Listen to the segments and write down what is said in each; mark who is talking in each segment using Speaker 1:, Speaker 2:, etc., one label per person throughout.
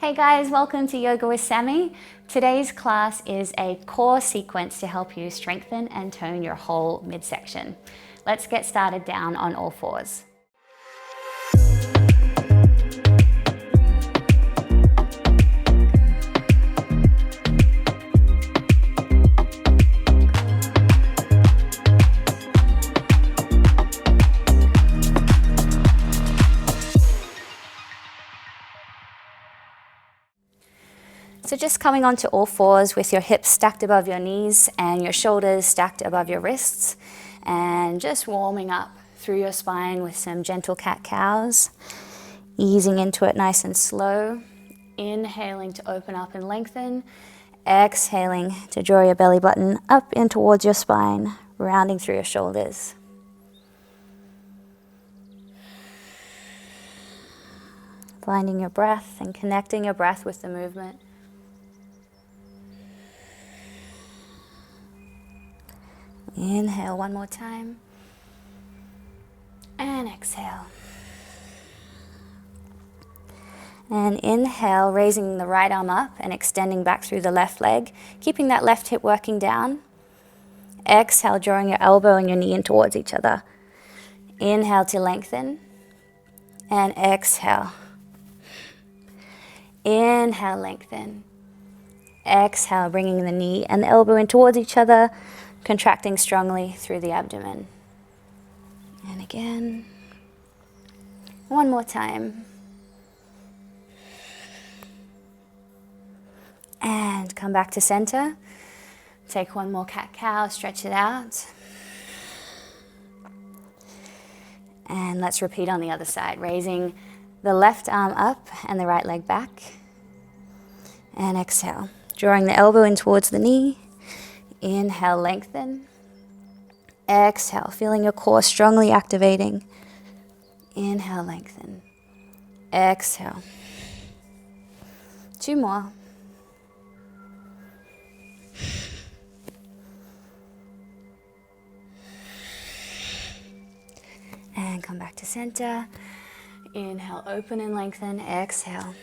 Speaker 1: Hey guys, welcome to Yoga with Sami. Today's class is a core sequence to help you strengthen and tone your whole midsection. Let's get started down on all fours. So just coming onto all fours with your hips stacked above your knees and your shoulders stacked above your wrists, and just warming up through your spine with some gentle cat-cows, easing into it nice and slow, inhaling to open up and lengthen, exhaling to draw your belly button up in towards your spine, rounding through your shoulders. Finding your breath and connecting your breath with the movement. Inhale one more time, and exhale. And inhale, raising the right arm up and extending back through the left leg, keeping that left hip working down. Exhale, drawing your elbow and your knee in towards each other. Inhale to lengthen, and exhale. Inhale, lengthen. Exhale, bringing the knee and the elbow in towards each other, contracting strongly through the abdomen. And again, one more time. And come back to center. Take one more cat-cow, stretch it out. And let's repeat on the other side, raising the left arm up and the right leg back. And exhale, drawing the elbow in towards the knee. Inhale, lengthen. Exhale, feeling your core strongly activating. Inhale, lengthen. Exhale. Two more. And come back to center. Inhale, open and lengthen. Exhale.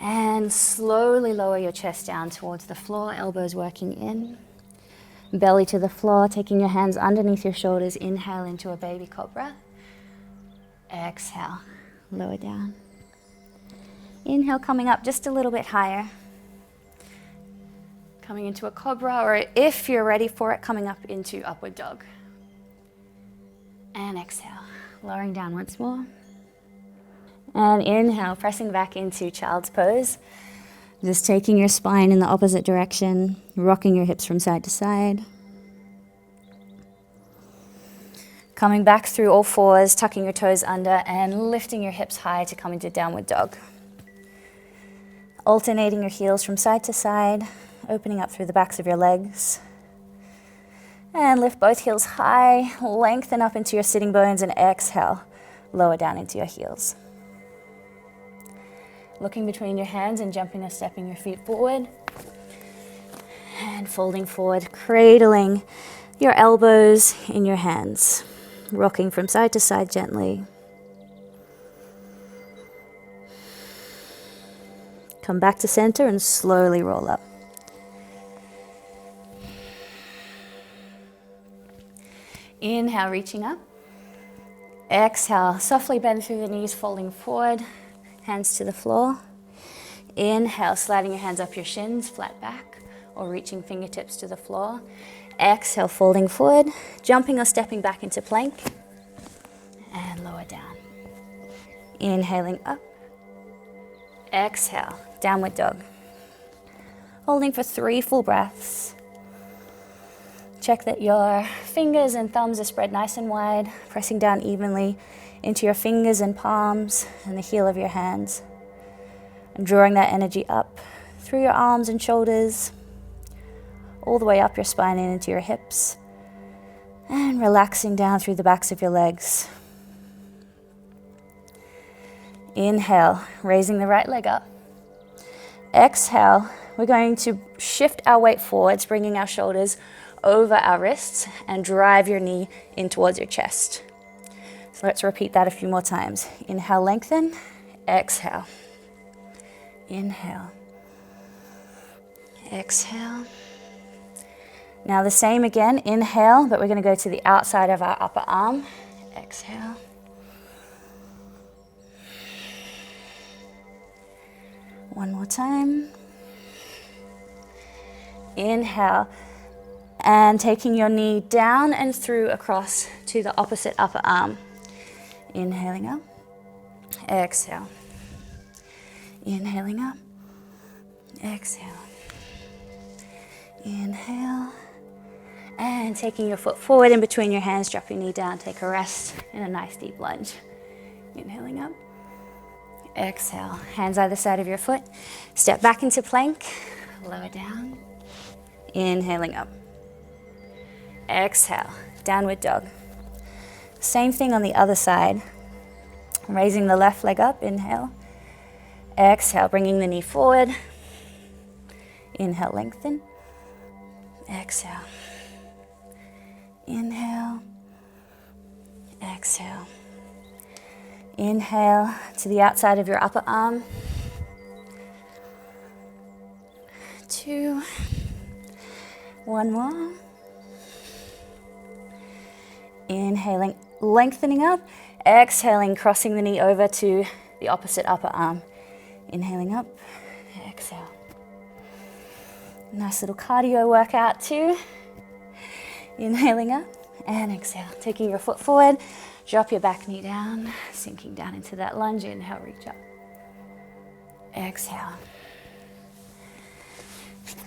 Speaker 1: And slowly lower your chest down towards the floor, elbows working in. Belly to the floor, taking your hands underneath your shoulders. Inhale into a baby cobra. Exhale, lower down. Inhale, coming up just a little bit higher. Coming into a cobra, or if you're ready for it, coming up into upward dog. And exhale, lowering down once more. And inhale, pressing back into child's pose. Just taking your spine in the opposite direction, rocking your hips from side to side. Coming back through all fours, tucking your toes under and lifting your hips high to come into downward dog. Alternating your heels from side to side, opening up through the backs of your legs. And lift both heels high, lengthen up into your sitting bones, and exhale, lower down into your heels. Looking between your hands and jumping or stepping your feet forward. And folding forward, cradling your elbows in your hands. Rocking from side to side gently. Come back to center and slowly roll up. Inhale, reaching up. Exhale, softly bend through the knees, folding forward. Hands to the floor. Inhale, sliding your hands up your shins, flat back, or reaching fingertips to the floor. Exhale, folding forward, jumping or stepping back into plank, and lower down. Inhaling up. Exhale, downward dog. Holding for 3 full breaths. Check that your fingers and thumbs are spread nice and wide, pressing down evenly into your fingers and palms and the heel of your hands. And drawing that energy up through your arms and shoulders, all the way up your spine and into your hips. And relaxing down through the backs of your legs. Inhale, raising the right leg up. Exhale, we're going to shift our weight forwards, bringing our shoulders over our wrists and drive your knee in towards your chest. So let's repeat that a few more times. Inhale, lengthen. Exhale, exhale, inhale, exhale. Now the same again, inhale, but we're going to go to the outside of our upper arm. Exhale. One more time. Inhale. And taking your knee down and through across to the opposite upper arm. Inhaling up. Exhale. Inhaling up. Exhale. Inhale. And taking your foot forward in between your hands, drop your knee down, take a rest in a nice deep lunge. Inhaling up. Exhale. Hands either side of your foot. Step back into plank. Lower down. Inhaling up. Exhale. Downward dog. Same thing on the other side. Raising the left leg up. Inhale. Exhale. Bringing the knee forward. Inhale. Lengthen. Exhale. Inhale. Exhale. Inhale to the outside of your upper arm. 2. One more. Inhaling, lengthening up. Exhaling, crossing the knee over to the opposite upper arm. Inhaling up. Exhale. Nice little cardio workout too. Inhaling up and exhale. Taking your foot forward, drop your back knee down, sinking down into that lunge. Inhale, reach up. Exhale.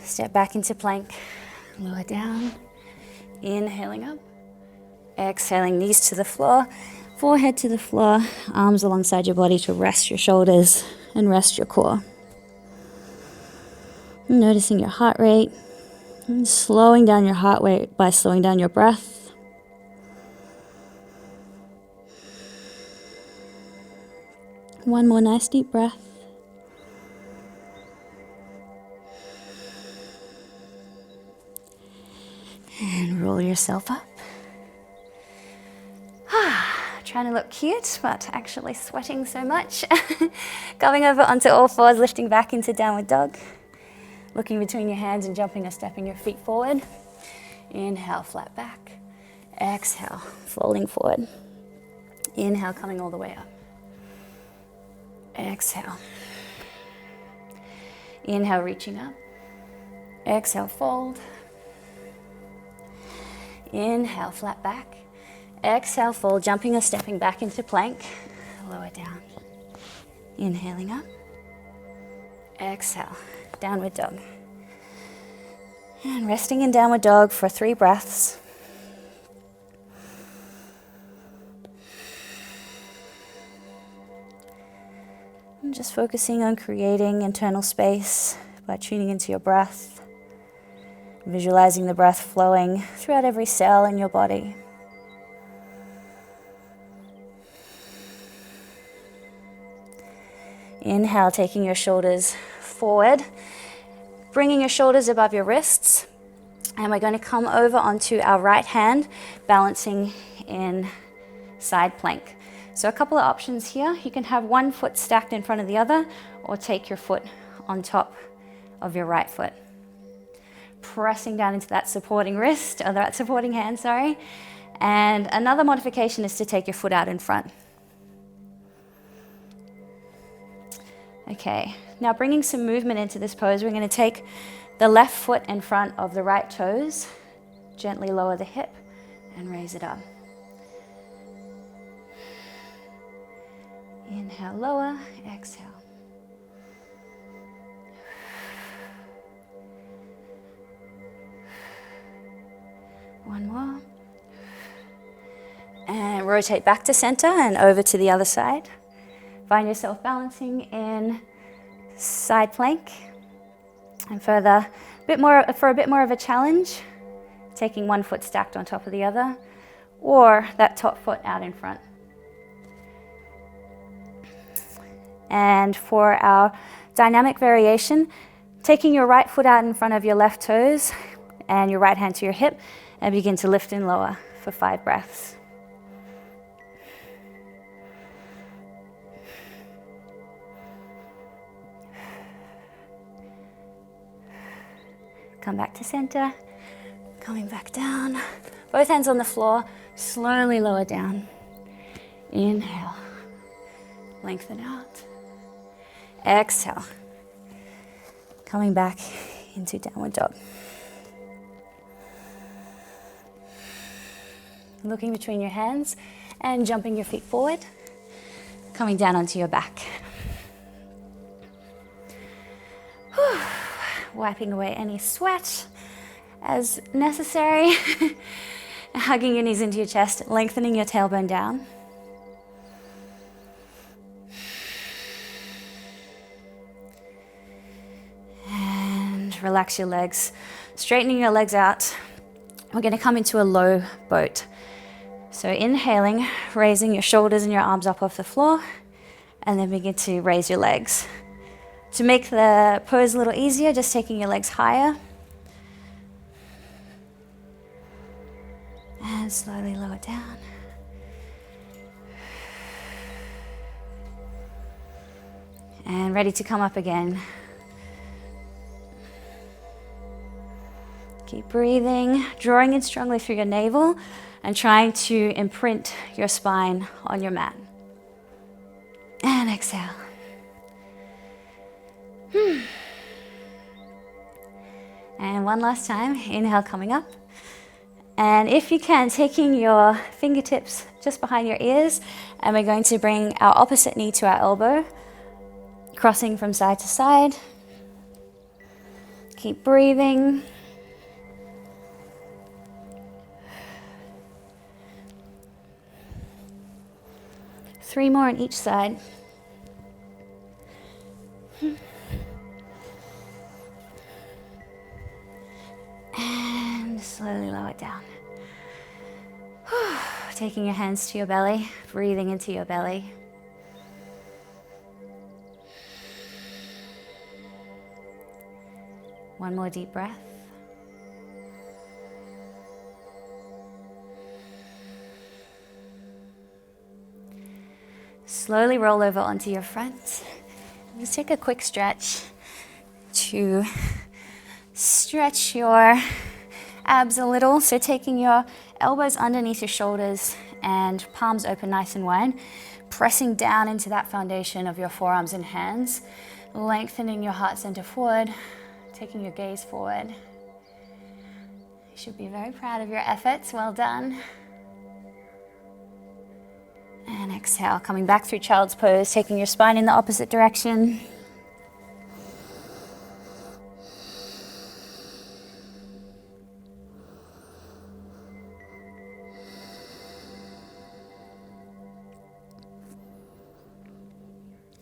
Speaker 1: Step back into plank, lower down. Inhaling up. Exhaling, knees to the floor, forehead to the floor, arms alongside your body to rest your shoulders and rest your core. Noticing your heart rate. And slowing down your heart rate by slowing down your breath. One more nice deep breath. And roll yourself up. Trying to look cute, but actually sweating so much. Coming over onto all fours, lifting back into downward dog. Looking between your hands and jumping or stepping your feet forward. Inhale, flat back. Exhale, folding forward. Inhale, coming all the way up. Exhale. Inhale, reaching up. Exhale, fold. Inhale, flat back. Exhale, fold, jumping or stepping back into plank. Lower down. Inhaling up. Exhale. Downward dog. And resting in downward dog for 3 breaths. And just focusing on creating internal space by tuning into your breath, visualizing the breath flowing throughout every cell in your body. Inhale, taking your shoulders forward, bringing your shoulders above your wrists, and we're going to come over onto our right hand, balancing in side plank. So a couple of options here. You can have one foot stacked in front of the other, or take your foot on top of your right foot. Pressing down into that supporting wrist, or that supporting hand, sorry. And another modification is to take your foot out in front. Okay, now bringing some movement into this pose, we're going to take the left foot in front of the right toes, gently lower the hip and raise it up. Inhale, lower, exhale. One more. And rotate back to center and over to the other side. Find yourself balancing in side plank. And for a bit more of a challenge, taking one foot stacked on top of the other, or that top foot out in front. And for our dynamic variation, taking your right foot out in front of your left toes and your right hand to your hip, and begin to lift and lower for 5 breaths. Come back to center. Coming back down. Both hands on the floor. Slowly lower down. Inhale. Lengthen out. Exhale. Coming back into downward dog. Looking between your hands and jumping your feet forward. Coming down onto your back. Whew. Wiping away any sweat as necessary. Hugging your knees into your chest, lengthening your tailbone down. And relax your legs, straightening your legs out. We're going to come into a low boat. So inhaling, raising your shoulders and your arms up off the floor, and then begin to raise your legs. To make the pose a little easier, just taking your legs higher. And slowly lower down. And ready to come up again. Keep breathing, drawing in strongly through your navel and trying to imprint your spine on your mat. And exhale. And one last time, inhale coming up. And if you can, taking your fingertips just behind your ears, and we're going to bring our opposite knee to our elbow, crossing from side to side. Keep breathing. Three more on each side. And slowly lower it down. Taking your hands to your belly, breathing into your belly. One more deep breath. Slowly roll over onto your front. Just take a quick stretch to stretch your abs a little. So taking your elbows underneath your shoulders and palms open nice and wide, pressing down into that foundation of your forearms and hands, lengthening your heart center forward, taking your gaze forward. You should be very proud of your efforts. Well done. And exhale, coming back through child's pose, taking your spine in the opposite direction.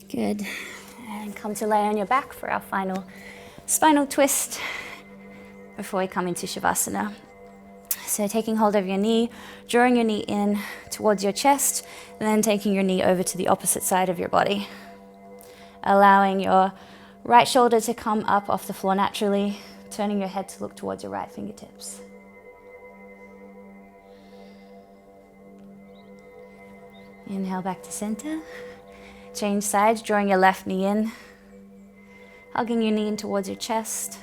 Speaker 1: Good. And come to lay on your back for our final spinal twist before we come into Savasana. So taking hold of your knee, drawing your knee in towards your chest, and then taking your knee over to the opposite side of your body. Allowing your right shoulder to come up off the floor naturally, turning your head to look towards your right fingertips. Inhale back to center. Change sides, drawing your left knee in, hugging your knee in towards your chest,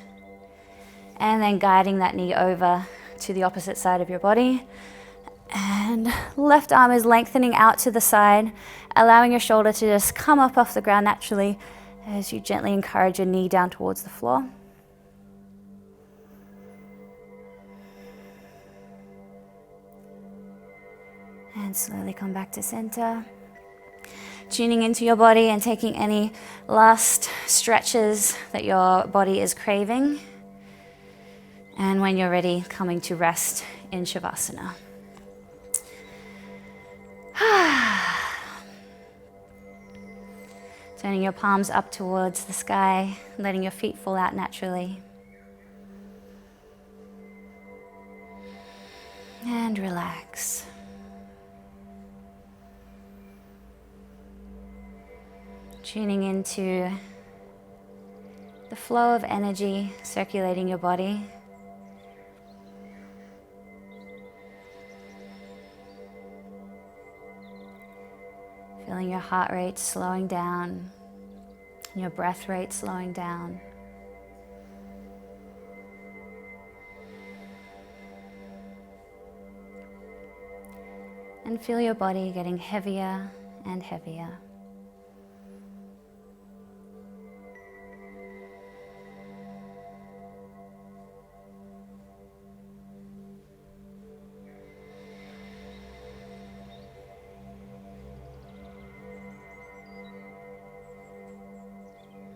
Speaker 1: and then guiding that knee over to the opposite side of your body. And left arm is lengthening out to the side, allowing your shoulder to just come up off the ground naturally as you gently encourage your knee down towards the floor. And slowly come back to center. Tuning into your body and taking any last stretches that your body is craving. And when you're ready, coming to rest in Savasana. Turning your palms up towards the sky, letting your feet fall out naturally. And relax. Tuning into the flow of energy circulating your body. Feeling your heart rate slowing down, your breath rate slowing down. And feel your body getting heavier and heavier.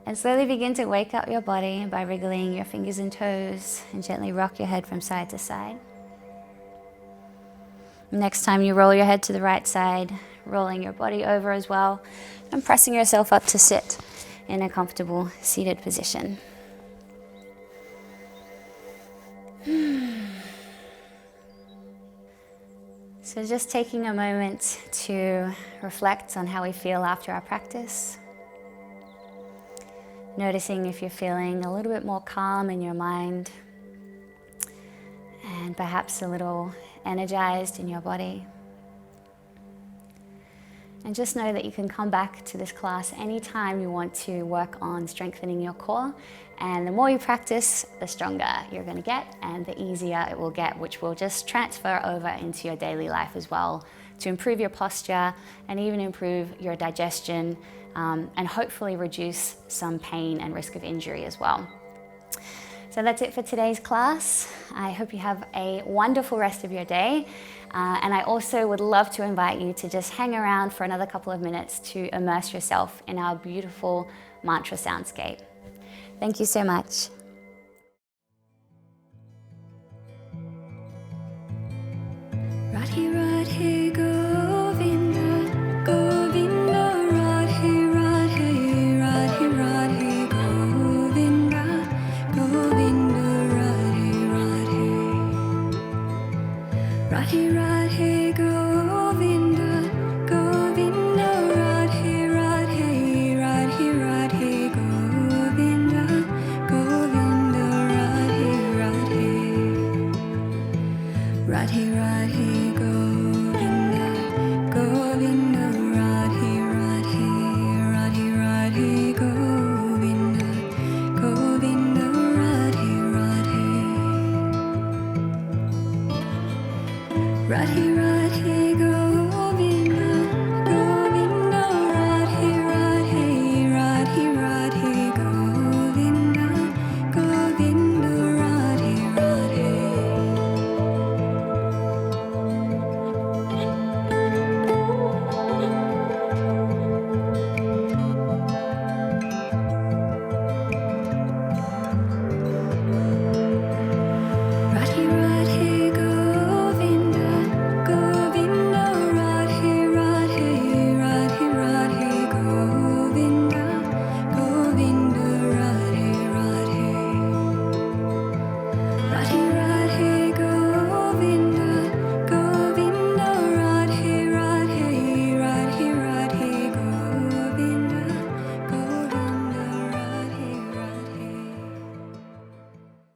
Speaker 1: And slowly begin to wake up your body by wriggling your fingers and toes and gently rock your head from side to side. Next time you roll your head to the right side, rolling your body over as well and pressing yourself up to sit in a comfortable seated position. So just taking a moment to reflect on how we feel after our practice. Noticing if you're feeling a little bit more calm in your mind and perhaps a little energized in your body. And just know that you can come back to this class anytime you want to work on strengthening your core. And the more you practice, the stronger you're going to get and the easier it will get, which will just transfer over into your daily life as well to improve your posture and even improve your digestion and hopefully reduce some pain and risk of injury as well. So that's it for today's class. I hope you have a wonderful rest of your day. And I also would love to invite you to just hang around for another couple of minutes to immerse yourself in our beautiful mantra soundscape. Thank you so much. Right here,